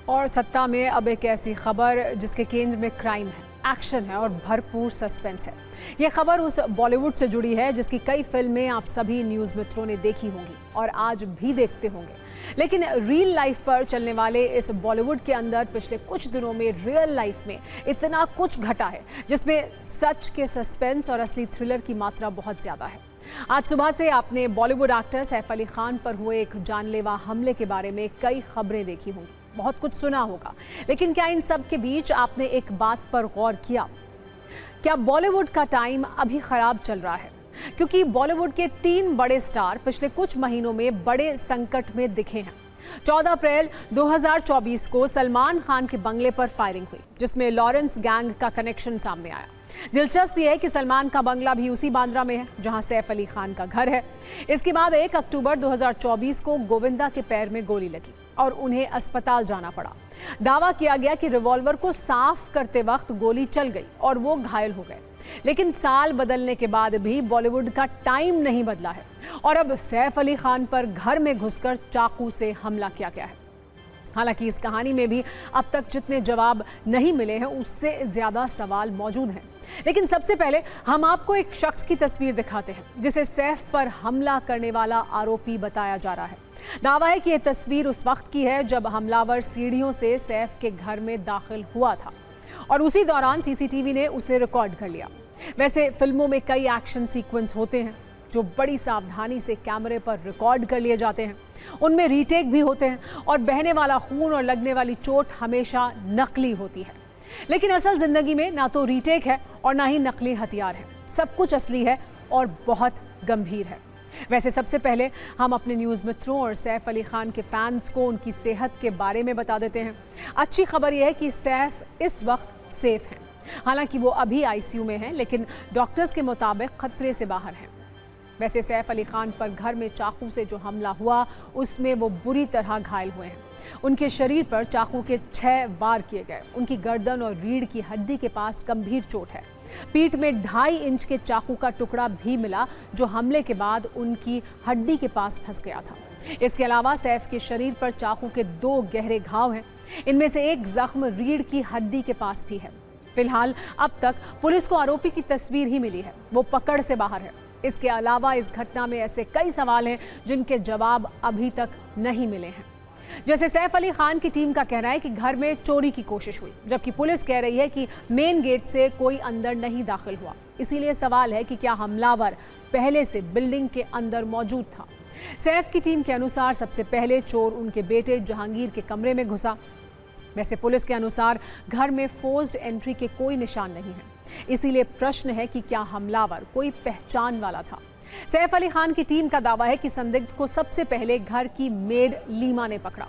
और सत्ता में अब एक ऐसी खबर जिसके केंद्र में क्राइम है, एक्शन है और भरपूर सस्पेंस है। ये खबर उस बॉलीवुड से जुड़ी है जिसकी कई फिल्में आप सभी न्यूज़ मित्रों ने देखी होंगी और आज भी देखते होंगे। लेकिन रियल लाइफ पर चलने वाले इस बॉलीवुड के अंदर पिछले कुछ दिनों में रियल लाइफ में इतना कुछ घटा है जिसमें सच के सस्पेंस और असली थ्रिलर की मात्रा बहुत ज़्यादा है। आज सुबह से आपने बॉलीवुड एक्टर सैफ अली खान पर हुए एक जानलेवा हमले के बारे में कई खबरें देखी होंगी, बहुत कुछ सुना होगा, लेकिन क्या इन सब के बीच आपने एक बात पर गौर किया? क्या बॉलीवुड का टाइम अभी खराब चल रहा है? क्योंकि बॉलीवुड के 3 बड़े स्टार पिछले कुछ महीनों में बड़े संकट में दिखे हैं। 14 अप्रैल 2024 को सलमान खान के बंगले पर फायरिंग हुई, जिसमें लॉरेंस गैंग का कनेक्शन सामने आया। दिलचस्प यह है कि सलमान का बंगला भी उसी बांद्रा में है जहां सैफ अली खान का घर है। इसके बाद 1 अक्टूबर 2024 को गोविंदा के पैर में गोली लगी और उन्हें अस्पताल जाना पड़ा। दावा किया गया कि रिवॉल्वर को साफ करते वक्त गोली चल गई और वो घायल हो गए। लेकिन साल बदलने के बाद भी बॉलीवुड का टाइम नहीं बदला है और अब सैफ अली खान पर घर में घुसकर चाकू से हमला किया गया है। हालांकि इस कहानी में भी अब तक जितने जवाब नहीं मिले हैं उससे ज़्यादा सवाल मौजूद हैं। लेकिन सबसे पहले हम आपको एक शख्स की तस्वीर दिखाते हैं जिसे सैफ पर हमला करने वाला आरोपी बताया जा रहा है। दावा है कि यह तस्वीर उस वक्त की है जब हमलावर सीढ़ियों से सैफ के घर में दाखिल हुआ था और उसी दौरान सीसीटीवी ने उसे रिकॉर्ड कर लिया। वैसे फिल्मों में कई एक्शन सीक्वेंस होते हैं जो बड़ी सावधानी से कैमरे पर रिकॉर्ड कर लिए जाते हैं। उनमें रीटेक भी होते हैं और बहने वाला खून और लगने वाली चोट हमेशा नकली होती है। लेकिन असल जिंदगी में ना तो रीटेक है और ना ही नकली हथियार है, सब कुछ असली है और बहुत गंभीर है। वैसे सबसे पहले हम अपने न्यूज़ मित्रों और सैफ अली खान के फैंस को उनकी सेहत के बारे में बता देते हैं। अच्छी खबर यह है कि सैफ इस वक्त सेफ हैं। हालांकि वो अभी आईसीयू में हैं, लेकिन डॉक्टर्स के मुताबिक खतरे से बाहर हैं। वैसे सैफ अली खान पर घर में चाकू से जो हमला हुआ उसमें वो बुरी तरह घायल हुए हैं। उनके शरीर पर चाकू के 6 वार किए गए। उनकी गर्दन और रीढ़ की हड्डी के पास गंभीर चोट है। पीठ में 2.5 इंच के चाकू का टुकड़ा भी मिला जो हमले के बाद उनकी हड्डी के पास फंस गया था। इसके अलावा सैफ के शरीर पर चाकू के 2 गहरे घाव हैं। इनमें से एक जख्म रीढ़ की हड्डी के पास भी है। फिलहाल अब तक पुलिस को आरोपी की तस्वीर ही मिली है, वो पकड़ से बाहर है। इसके अलावा इस घटना में ऐसे कई सवाल हैं जिनके जवाब अभी तक नहीं मिले हैं। जैसे सैफ अली खान की टीम का कहना है कि घर में चोरी की कोशिश हुई, जबकि पुलिस कह रही है कि मेन गेट से कोई अंदर नहीं दाखिल हुआ। इसीलिए सवाल है कि क्या हमलावर पहले से बिल्डिंग के अंदर मौजूद था। सैफ की टीम के अनुसार सबसे पहले चोर उनके बेटे जहांगीर के कमरे में घुसा। वैसे पुलिस के अनुसार घर में फोर्स्ड एंट्री के कोई निशान नहीं है, इसीलिए प्रश्न है कि क्या हमलावर कोई पहचान वाला था। सैफ अली खान की टीम का दावा है कि संदिग्ध को सबसे पहले घर की मेड लीमा ने पकड़ा।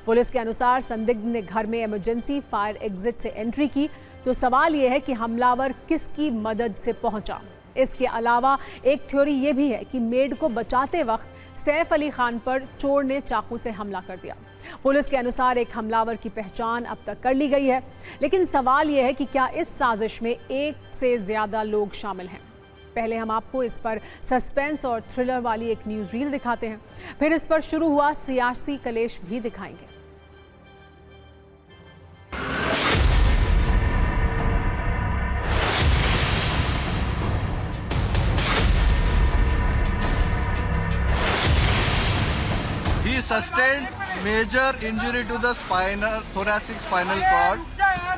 पुलिस के अनुसार संदिग्ध ने घर में इमरजेंसी फायर एग्जिट से एंट्री की। तो सवाल यह है कि हमलावर किसकी मदद से पहुंचा। इसके अलावा एक थ्योरी ये भी है कि मेड को बचाते वक्त सैफ अली खान पर चोर ने चाकू से हमला कर दिया। पुलिस के अनुसार एक हमलावर की पहचान अब तक कर ली गई है, लेकिन सवाल यह है कि क्या इस साजिश में एक से ज्यादा लोग शामिल हैं। पहले हम आपको इस पर सस्पेंस और थ्रिलर वाली एक न्यूज़ रील दिखाते हैं, फिर इस पर शुरू हुआ सियासी कलेश भी दिखाएंगे। He sustained major injury to the thoracic spinal cord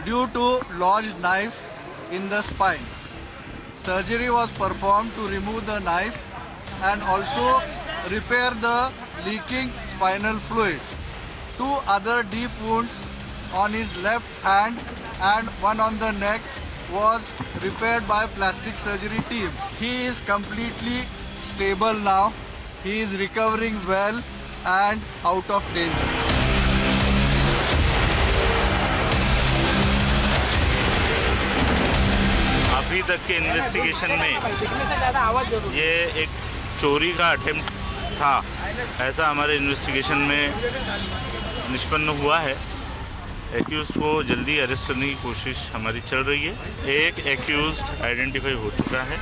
due to lodged knife in the spine. Surgery was performed to remove the knife and also repair the leaking spinal fluid. 2 other deep wounds on his left hand and one on the neck was repaired by plastic surgery team. He is completely stable now. He is recovering well and out of danger. अभी तक के investigation में ये एक चोरी का attempt था, ऐसा हमारे इन्वेस्टिगेशन में निष्पन्न हुआ है। एक्यूज्ड को जल्दी अरेस्ट करने की कोशिश हमारी चल रही है। एक एक्यूज्ड आइडेंटिफाई हो चुका है,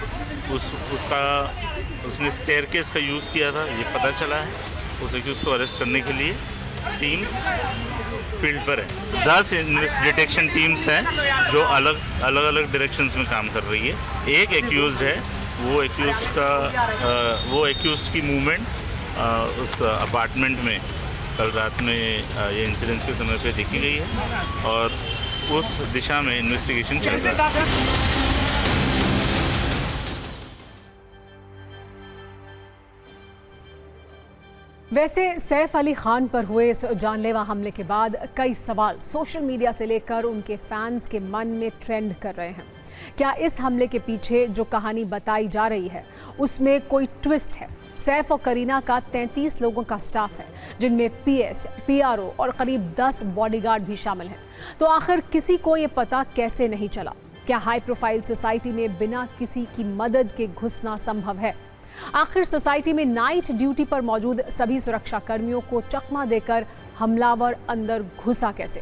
उसने स्टेयरकेस का यूज़ किया था, ये पता चला है। उस एक्यूज को अरेस्ट करने के लिए टीम्स फील्ड पर है। 10 डिटेक्शन टीम्स हैं जो अलग अलग डायरेक्शंस में काम कर रही है। एक एक्यूज्ड है, वो एक्यूज्ड की मूवमेंट उस अपार्टमेंट में कल रात में ये इंसिडेंस के समय पे देखी गई है और उस दिशा में इन्वेस्टिगेशन चल रहा है। वैसे सैफ अली खान पर हुए इस जानलेवा हमले के बाद कई सवाल सोशल मीडिया से लेकर उनके फैंस के मन में ट्रेंड कर रहे हैं। क्या इस हमले के पीछे जो कहानी बताई जा रही है उसमें कोई ट्विस्ट है? सैफ और करीना का 33 लोगों का स्टाफ है, जिनमें पीएस, पीआरओ और करीब 10 बॉडीगार्ड भी शामिल हैं। तो आखिर किसी को ये पता कैसे नहीं चला? क्या हाई प्रोफाइल सोसाइटी में बिना किसी की मदद के घुसना संभव है? आखिर सोसाइटी में नाइट ड्यूटी पर मौजूद सभी सुरक्षा कर्मियों को चकमा देकर हमलावर अंदर घुसा कैसे?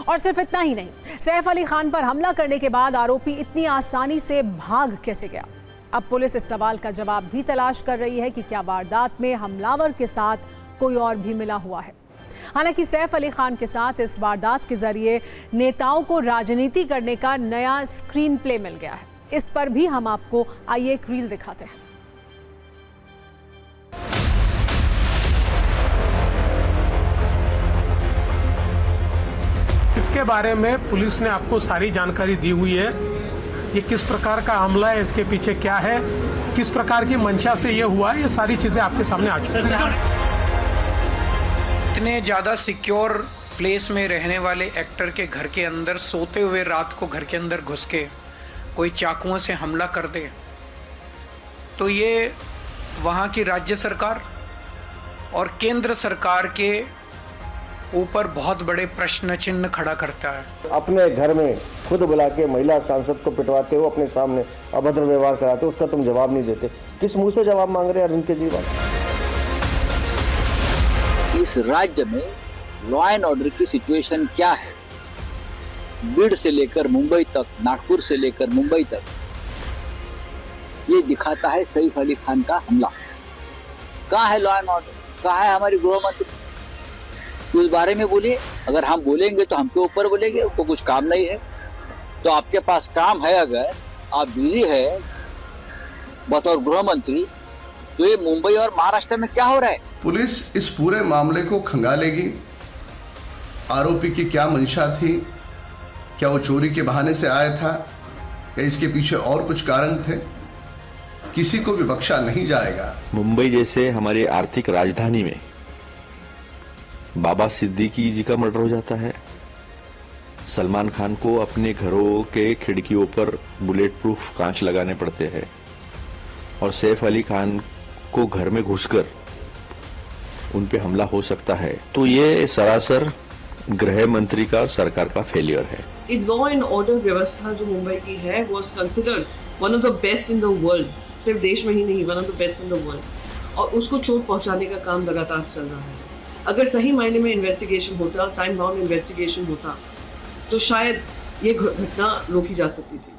और सिर्फ इतना ही नहीं, सैफ अली खान पर हमला करने के बाद आरोपी इतनी आसानी से भाग कैसे गया? अब पुलिस इस सवाल का जवाब भी तलाश कर रही है कि क्या वारदात में हमलावर के साथ कोई और भी मिला हुआ है। हालांकि सैफ अली खान के साथ इस वारदात के जरिए नेताओं को राजनीति करने का नया स्क्रीन प्ले मिल गया है। इस पर भी हम आपको आइए एक रील दिखाते हैं। इसके बारे में पुलिस ने आपको सारी जानकारी दी हुई है। ये किस प्रकार का हमला है, इसके पीछे क्या है, किस प्रकार की मंशा से ये हुआ है, ये सारी चीजें आपके सामने आ चुकी हैं। इतने ज़्यादा सिक्योर प्लेस में रहने वाले एक्टर के घर के अंदर सोते हुए रात को घर के अंदर घुस के कोई चाकुओं से हमला कर दे, तो ये वहाँ की राज्य सरकार और केंद्र सरकार के ऊपर बहुत बड़े प्रश्न चिन्ह खड़ा करता है। अपने घर में खुद बुला के महिला सांसद को पिटवाते हो, अपने सामने अभद्र व्यवहार कराते हो, उसका तुम जवाब नहीं देते। किस मुंह से जवाब मांग रहे हैं अरविंद केजरीवाल? इस राज्य में लॉ एंड ऑर्डर की सिचुएशन क्या है? बीड़ से लेकर मुंबई तक, नागपुर से लेकर मुंबई तक, ये दिखाता है सैफ अली खान का हमला। कहाँ है लॉ एंड ऑर्डर? कहाँ है हमारी गृह मंत्री? उस बारे में बोलिए। अगर हम बोलेंगे तो हमके ऊपर बोलेंगे, उनको कुछ काम नहीं है। तो आपके पास काम है, अगर आप बिजी है बतौर गृह मंत्री, तो ये मुंबई और महाराष्ट्र में क्या हो रहा है? पुलिस इस पूरे मामले को खंगालेगी। आरोपी की क्या मंशा थी? क्या वो चोरी के बहाने से आया था या इसके पीछे और कुछ कारण थे? किसी को भी बख्शा नहीं जाएगा। मुंबई जैसे हमारी आर्थिक राजधानी में बाबा सिद्दीकी जी का मर्डर हो जाता है। सलमान खान को अपने घरों के खिड़कियों पर बुलेट प्रूफ कांच लगाने पड़ते हैं और सैफ अली खान को घर में घुसकर उन पे हमला हो सकता है। तो ये सरासर गृह मंत्री का और सरकार का फेलियर है। लॉ एंड ऑर्डर व्यवस्था जो मुंबई की है was considered one of the best in the world. सिर्फ देश में ही नहीं, one of the best in the world. और उसको चोट पहुंचाने का काम लगातार चल रहा है। अगर सही मायने में इन्वेस्टिगेशन होता, टाइम बाउंड इन्वेस्टिगेशन होता, तो शायद ये घटना रोकी जा सकती थी।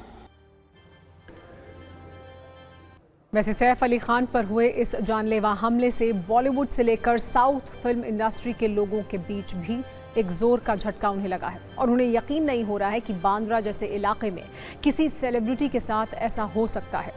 वैसे सैफ अली खान पर हुए इस जानलेवा हमले से बॉलीवुड से लेकर साउथ फिल्म इंडस्ट्री के लोगों के बीच भी एक जोर का झटका उन्हें लगा है और उन्हें यकीन नहीं हो रहा है कि बांद्रा जैसे इलाके में किसी सेलिब्रिटी के साथ ऐसा हो सकता है।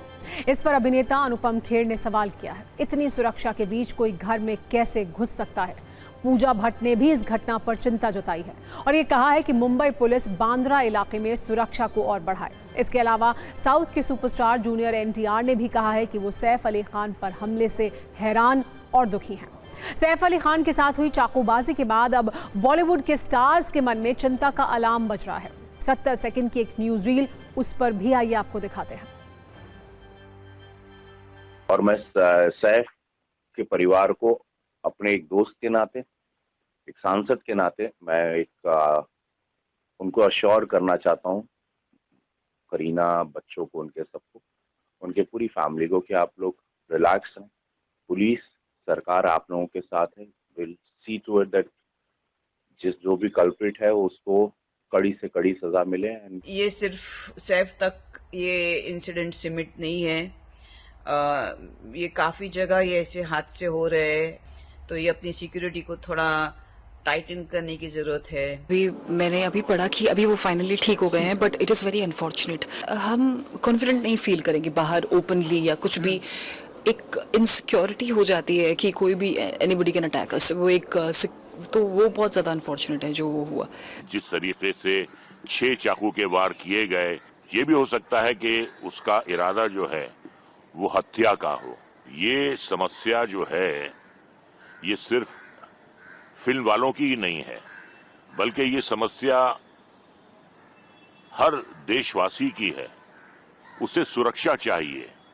इस पर अभिनेता अनुपम खेर ने सवाल किया है, इतनी सुरक्षा के बीच कोई घर में कैसे घुस सकता है? पूजा भट्ट ने भी इस घटना पर चिंता जताई है और ये कहा है कि मुंबई पुलिस बांद्रा इलाके में सुरक्षा को और बढ़ाए। इसके अलावा साउथ के सुपरस्टार जूनियर एनटीआर ने भी कहा है कि वो सैफ अली खान पर हमले से हैरान और दुखी हैं। सैफ अली खान के साथ हुई चाकूबाजी के बाद अब बॉलीवुड के स्टार्स के मन में चिंता का अलार्म बज रहा है। 70 सेकंड की एक न्यूज रील, उस पर भी आइए आपको दिखाते हैं। और मैं सैफ के परिवार को अपने एक दोस्त के नाते, एक सांसद के नाते मैं उनको अश्योर करना चाहता हूँ, करीना, बच्चों को, उनके सबको, उनके पूरी फैमिली को, कि आप लोग रिलैक्स हैं। पुलिस, सरकार आप लोगों के साथ है। Will see to it that जो भी कल्प्रिट है उसको कड़ी से कड़ी सजा मिले। ये सिर्फ सैफ तक ये इंसिडेंट सीमित नहीं है। ये काफ़ी जगह ये ऐसे हादसे हो रहे हैं, तो ये अपनी सिक्योरिटी को थोड़ा टाइटन करने की जरूरत है। मैंने अभी पढ़ा कि अभी वो फाइनली ठीक हो गए हैं, but it is very unfortunate. हम कॉन्फिडेंट नहीं फील करेंगे बाहर ओपनली या कुछ भी, एक इनसिक्योरिटी हो जाती है कि कोई भी एनीबडी कैन अटैक अस, वो एक तो वो बहुत ज़्यादा अनफॉर्चुनेट है जो वो हुआ। जिस तरीके से 6 चाकू के वार किए गए, ये भी हो सकता है कि उसका इरादा जो है वो हत्या का हो। ये समस्या जो है ये सिर्फ फिल्म वालों की ही नहीं है, बल्कि ये समस्या हर देशवासी की है। उसे सुरक्षा चाहिए।